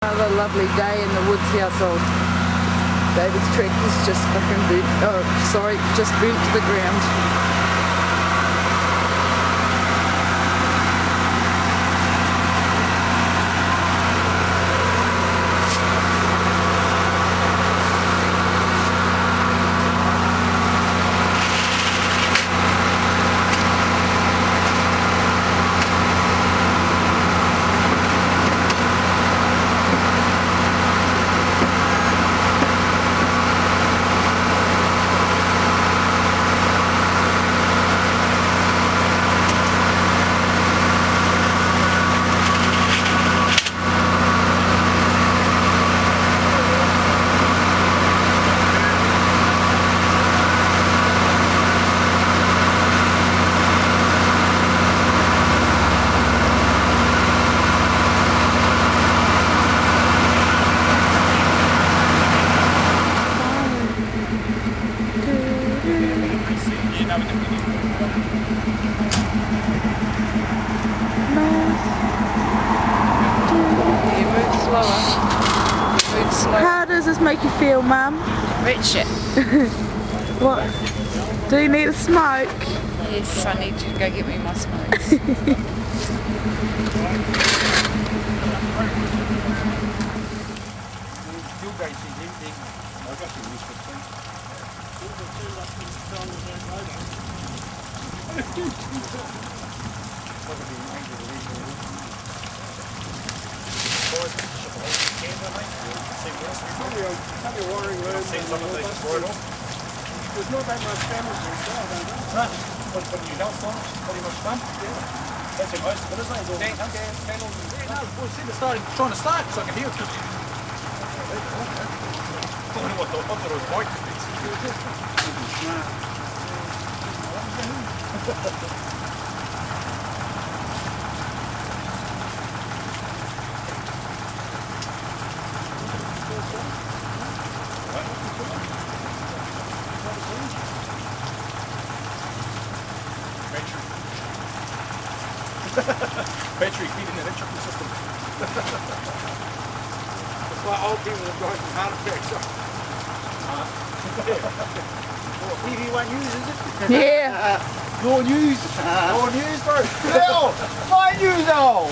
Another lovely day in the Woods household. David's tractor's just fucking just burnt to the ground. How does this make you feel, Mum? Richard. What? Do you need a smoke? Yes, I need you to go get me my smokes. There's not that much damage inside, I don't know. But you don't want pretty much done. That's the most of it, isn't it? Well, see, they're trying to start, so I can hear it. I don't know what those bikes battery feeding the electrical system. That's why old people have got heart attacks. TV won't use, is it? Yeah. Your news. Your news, bro. Hell, my news, oh.